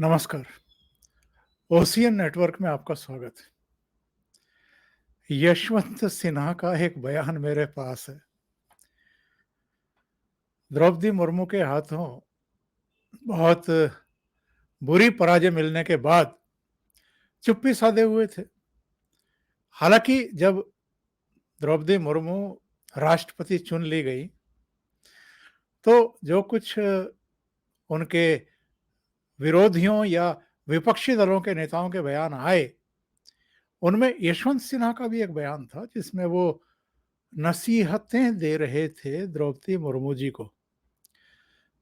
नमस्कार। Ocean network में आपका स्वागत है। यशवंत सिन्हा का एक बयान मेरे पास है। द्रौपदी मुर्मू के हाथों बहुत बुरी पराजय मिलने के बाद चुप्पी साधे हुए थे। हालांकि जब द्रौपदी मुर्मू राष्ट्रपति चुन ली गई, तो जो कुछ उनके विरोधियों या विपक्षी दलों के नेताओं के बयान आए, उनमें यशवंत सिन्हा का भी एक बयान था जिसमें वो नसीहतें दे रहे थे द्रौपदी मुर्मू जी को।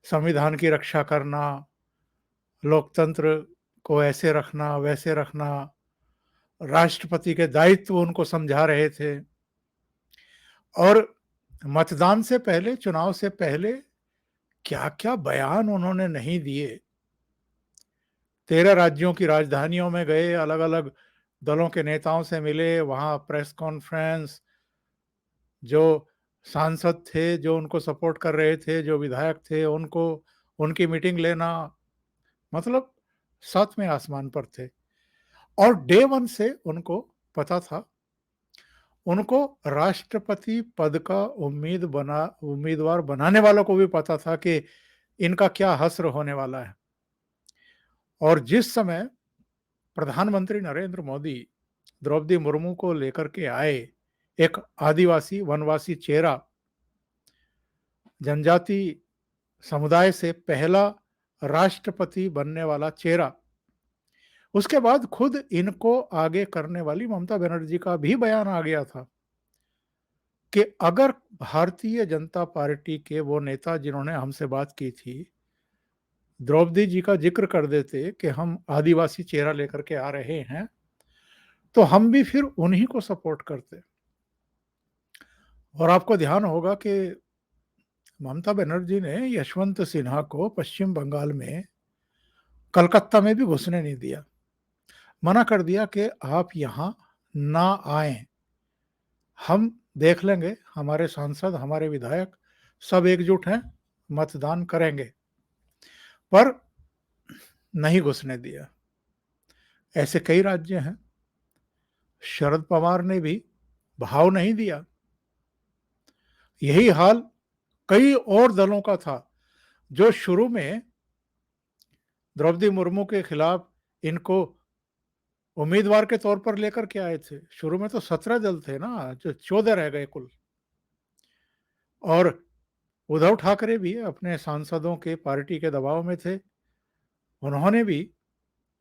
संविधान की रक्षा करना, लोकतंत्र को ऐसे रखना, वैसे रखना, राष्ट्रपति के दायित्व उनको समझा रहे थे। और मतदान से पहले, चुनाव से पहले क्या-क्या बयान उन्होंने नहीं दिए। 13 राज्यों की राजधानियों में गए, अलग-अलग दलों के नेताओं से मिले, वहाँ प्रेस कॉन्फ्रेंस, जो सांसद थे, जो उनको सपोर्ट कर रहे थे, जो विधायक थे, उनको उनकी मीटिंग लेना, मतलब 7वें आसमान पर थे। और डे 1 से उनको पता था, उनको राष्ट्रपति पद का उम्मीदवार बनाने वालों को भी पता था कि इनका क्या हश्र होने वाला है। और जिस समय प्रधानमंत्री नरेंद्र मोदी द्रौपदी मुर्मू को लेकर के आए, एक आदिवासी वनवासी चेहरा, जनजाति समुदाय से पहला राष्ट्रपति बनने वाला चेहरा, उसके बाद खुद इनको आगे करने वाली ममता बनर्जी का भी बयान आ गया था कि अगर भारतीय जनता पार्टी के वो नेता जिन्होंने हमसे बात की थी, द्रौपदी जी का जिक्र कर देते कि हम आदिवासी चेहरा लेकर के आ रहे हैं, तो हम भी फिर उन्हीं को सपोर्ट करते। और आपको ध्यान होगा कि ममता बनर्जी ने यशवंत सिन्हा को पश्चिम बंगाल में, कलकत्ता में भी घुसने नहीं दिया। मना कर दिया कि आप यहाँ ना आएं, हम देख लेंगे, हमारे सांसद, हमारे विधायक सब एकजुट हैं, मतदान करेंगे। पर नहीं घुसने दिया। ऐसे कई राज्य हैं। शरद पवार ने भी भाव नहीं दिया। यही हाल कई और दलों का था, जो शुरू में द्रौपदी मुर्मू के खिलाफ इनको उम्मीदवार के तौर पर लेकर के आए थे। शुरू में तो 17 दल थे ना, जो 14 रह गए कुल। और उद्धव ठाकरे भी अपने सांसदों के पार्टी के दबाव में थे। उन्होंने भी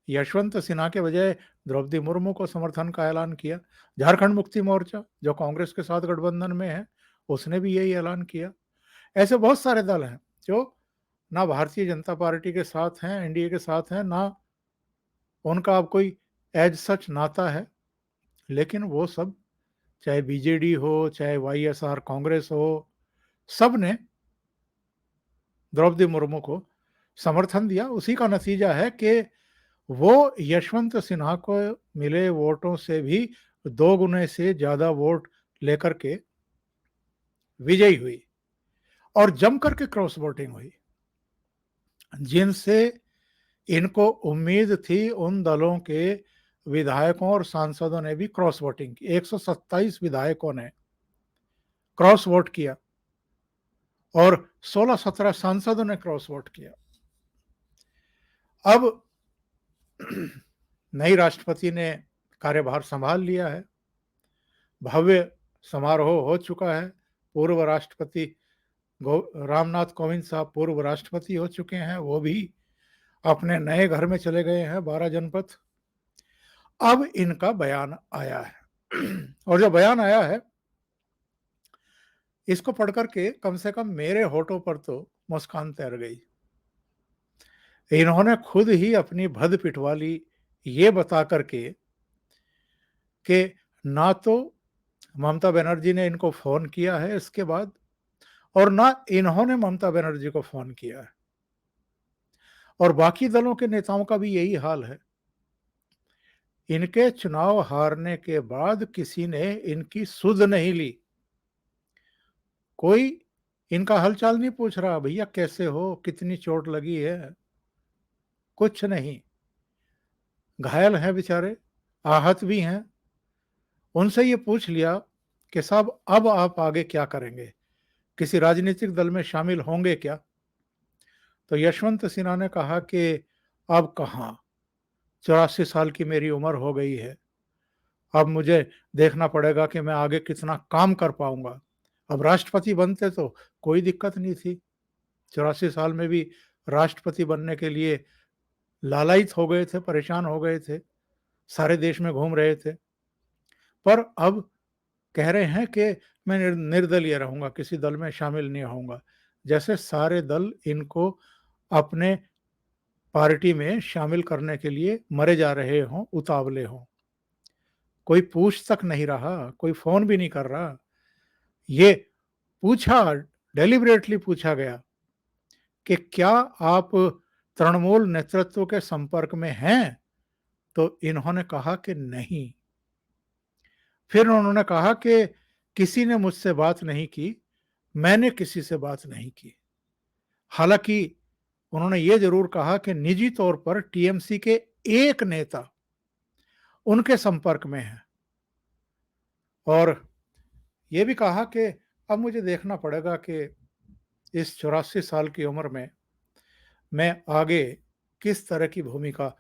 यशवंत सिन्हा के बजाय द्रौपदी मुर्मू को समर्थन का ऐलान किया। झारखंड मुक्ति मोर्चा, जो कांग्रेस के साथ गठबंधन में है, उसने भी यही ऐलान किया। ऐसे बहुत सारे दल हैं जो ना भारतीय जनता पार्टी के साथ हैं, एनडीए के साथ हैं, ना उनका अब कोई एज सच नाता है। लेकिन वो सब, चाहे बीजेडी हो, चाहे वाईएसआर कांग्रेस हो, सब ने द्रौपदी मुर्मू को समर्थन दिया। उसी का नतीजा है कि वो यशवंत सिन्हा को मिले वोटों से भी 2 गुने से ज़्यादा वोट लेकर के विजयी हुई। और जम करके क्रॉस वोटिंग हुई। जिनसे इनको उम्मीद थी, उन दलों के विधायकों और सांसदों ने भी क्रॉस वोटिंग की। 127 विधायकों ने क्रॉस वोट किया और 16-17 सांसदों ने क्रॉस वोट किया। अब नई राष्ट्रपति ने कार्यभार संभाल लिया है। भव्य समारोह हो चुका है। पूर्व राष्ट्रपति रामनाथ कोविंद साहब पूर्व राष्ट्रपति हो चुके हैं। वो भी अपने नए घर में चले गए हैं, 12 जनपथ। अब इनका बयान आया है और जो बयान आया है, इसको पढ़ करके कम से कम मेरे होठों पर तो मुस्कान तैर गई। इन्होंने खुद ही अपनी भद पिटवा ली, ये बता करके कि ना तो ममता बनर्जी ने इनको फोन किया है इसके बाद, और ना इन्होंने ममता बनर्जी को फोन किया है। और बाकी दलों के नेताओं का भी यही हाल है। इनके चुनाव हारने के बाद किसी ने इनकी सुध नहीं ली। कोई इनका हालचाल नहीं पूछ रहा, भैया कैसे हो, कितनी चोट लगी है, कुछ नहीं। घायल हैं बेचारे, आहत भी हैं। उनसे ये पूछ लिया कि साहब अब आप आगे क्या करेंगे? किसी राजनीतिक दल में शामिल होंगे क्या? तो यशवंत सिन्हा ने कहा कि अब कहाँ, 84 साल की मेरी उम्र हो गई है। अब मुझे देखना पड़ेगा कि मैं आगे कितना काम कर पाऊँगा। अब राष्ट्रपति बनते तो कोई दिक्कत नहीं थी। 84 साल में भी राष्ट्रपति बनने के लिए लालायित हो गए थे, परेशान हो गए थे, सारे देश में घूम रहे थे। पर अब कह रहे हैं कि मैं निर्दलीय रहूँगा, किसी दल में शामिल नहीं होऊँगा। जैसे सारे दल इनको अपने पार्टी में शामिल करने के लिए मरे जा रहे हों, उतावले हों। कोई पूछ तक नहीं रहा, कोई फ़ोन भी नहीं कर रहा। ये पूछा, डेलिबरेटली पूछा गया कि क्या आप तृणमूल नेतृत्व के संपर्क में हैं? तो इन्होंने कहा कि नहीं। फिर उन्होंने कहा कि किसी ने मुझसे बात नहीं की, मैंने किसी से बात नहीं की। हालाँकि उन्होंने ये ज़रूर कहा कि निजी तौर पर टीएमसी के एक नेता उनके संपर्क में हैं और ये भी कहा कि अब मुझे देखना पड़ेगा कि इस 84 साल की उम्र में मैं आगे किस तरह की भूमिका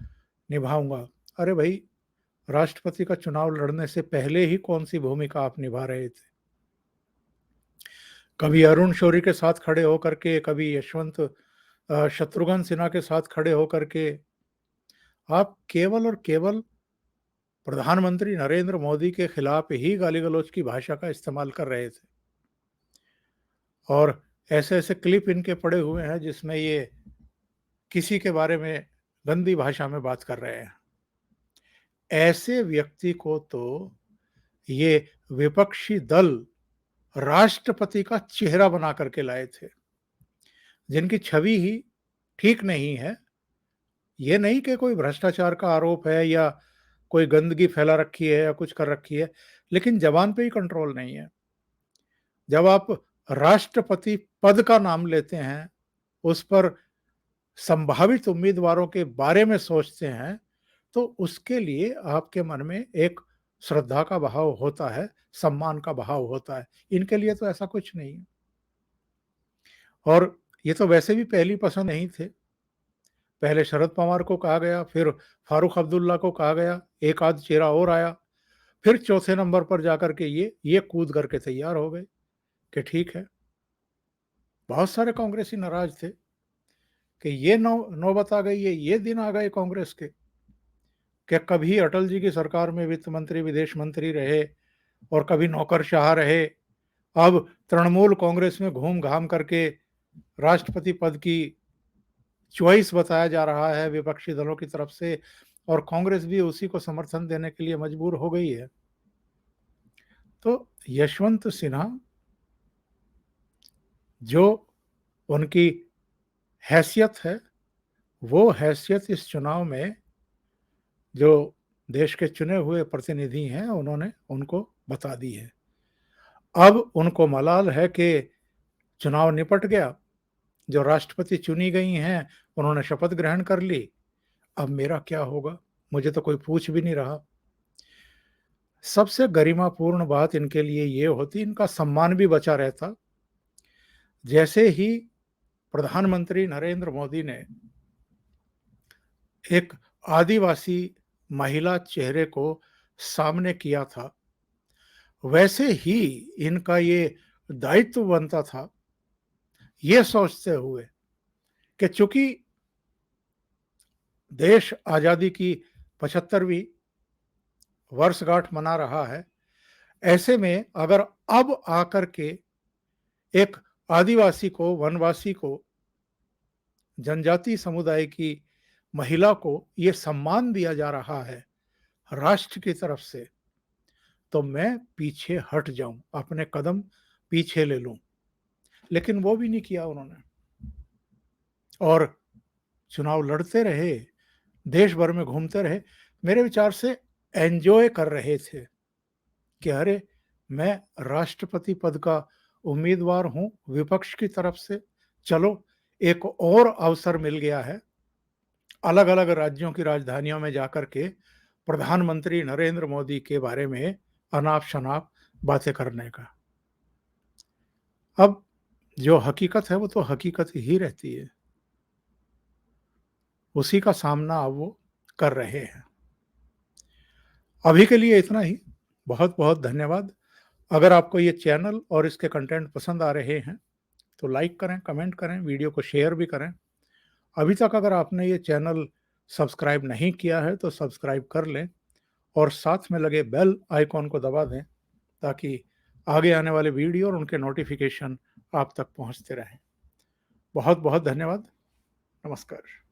निभाऊँगा। अरे भई, राष्ट्रपति का चुनाव लड़ने से पहले ही कौन-सी भूमिका आप निभा रहे थे? कभी अरुण शौरी के साथ खड़े होकर के, कभी यशवंत शत्रुघ्न सिन्हा के साथ खड़े होकर के, आप केवल और केवल प्रधानमंत्री नरेंद्र मोदी के खिलाफ ही गाली-गलौच की भाषा का इस्तेमाल कर रहे थे। और ऐसे-ऐसे क्लिप इनके पड़े हुए हैं जिसमें ये किसी के बारे में गंदी भाषा में बात कर रहे हैं। ऐसे व्यक्ति को तो ये विपक्षी दल राष्ट्रपति का चेहरा बना करके लाए थे, जिनकी छवि ही ठीक नहीं है। ये नहीं कि कोई भ्रष्टाचार का आरोप है या कोई गंदगी फैला रखी है या कुछ कर रखी है, लेकिन ज़बान पे ही कंट्रोल नहीं है। जब आप राष्ट्रपति पद का नाम लेते हैं, उस पर संभावित उम्मीदवारों के बारे में सोचते हैं, तो उसके लिए आपके मन में एक श्रद्धा का भाव होता है, सम्मान का भाव होता है। इनके लिए तो ऐसा कुछ नहीं है। और ये तो वैसे भी पहली पसंद नहीं थे। पहले शरद पवार को कहा गया, फिर फारूक अब्दुल्ला को कहा गया, एक आध चेहरा और आया, फिर चौथे नंबर पर जाकर के ये कूद करके तैयार हो गए कि ठीक है। बहुत सारे कांग्रेसी नाराज थे कि ये नौबत आ गई है, ये दिन आ गए कांग्रेस के कि कभी अटल जी की सरकार में वित्त मंत्री, विदेश मंत्री रहे और कभी नौकरशाह रहे। अब तृणमूल कांग्रेस में घूम-घाम करके राष्ट्रपति पद की चॉइस बताया जा रहा है विपक्षी दलों की तरफ से और कांग्रेस भी उसी को समर्थन देने के लिए मजबूर हो गई है। तो यशवंत सिन्हा, जो उनकी हैसियत है, वो हैसियत इस चुनाव में जो देश के चुने हुए प्रतिनिधि हैं, उन्होंने उनको बता दी है। अब उनको मलाल है कि चुनाव निपट गया, जो राष्ट्रपति चुनी गई हैं, उन्होंने शपथ ग्रहण कर ली। अब मेरा क्या होगा? मुझे तो कोई पूछ भी नहीं रहा। सबसे गरिमापूर्ण बात इनके लिए ये होती, इनका सम्मान भी बचा रहता। जैसे ही प्रधानमंत्री नरेंद्र मोदी ने एक आदिवासी महिला चेहरे को सामने किया था, वैसे ही इनका ये दायित्व बनता था, ये सोचते हुए कि चूँकि देश आज़ादी की 75वीं वर्षगांठ मना रहा है, ऐसे में अगर अब आकर के एक आदिवासी को, वनवासी को, जनजाति समुदाय की महिला को ये सम्मान दिया जा रहा है राष्ट्र की तरफ से, तो मैं पीछे हट जाऊँ, अपने कदम पीछे ले लूँ। लेकिन वो भी नहीं किया उन्होंने और चुनाव लड़ते रहे, देश भर में घूमते रहे। मेरे विचार से एन्जॉय कर रहे थे कि अरे! मैं राष्ट्रपति पद का उम्मीदवार हूँ विपक्ष की तरफ से, चलो एक और अवसर मिल गया है अलग-अलग राज्यों की राजधानियों में जाकर के प्रधानमंत्री नरेंद्र मोदी के बारे में अनाप-शनाप बातें करने का। अब जो हकीकत है वो तो हकीकत ही रहती है। उसी का सामना अब वो कर रहे हैं। अभी के लिए इतना ही। बहुत-बहुत धन्यवाद। अगर आपको ये चैनल और इसके कंटेंट पसंद आ रहे हैं, तो लाइक करें, कमेंट करें, वीडियो को शेयर भी करें। अभी तक अगर आपने ये चैनल सब्सक्राइब नहीं किया है, तो सब्सक्राइब कर लें और साथ में लगे बेल आइकॉन को दबा दें, ताकि आगे आने वाले वीडियो और उनके नोटिफ़िकेशन आप तक पहुँचते रहें। बहुत-बहुत धन्यवाद। नमस्कार।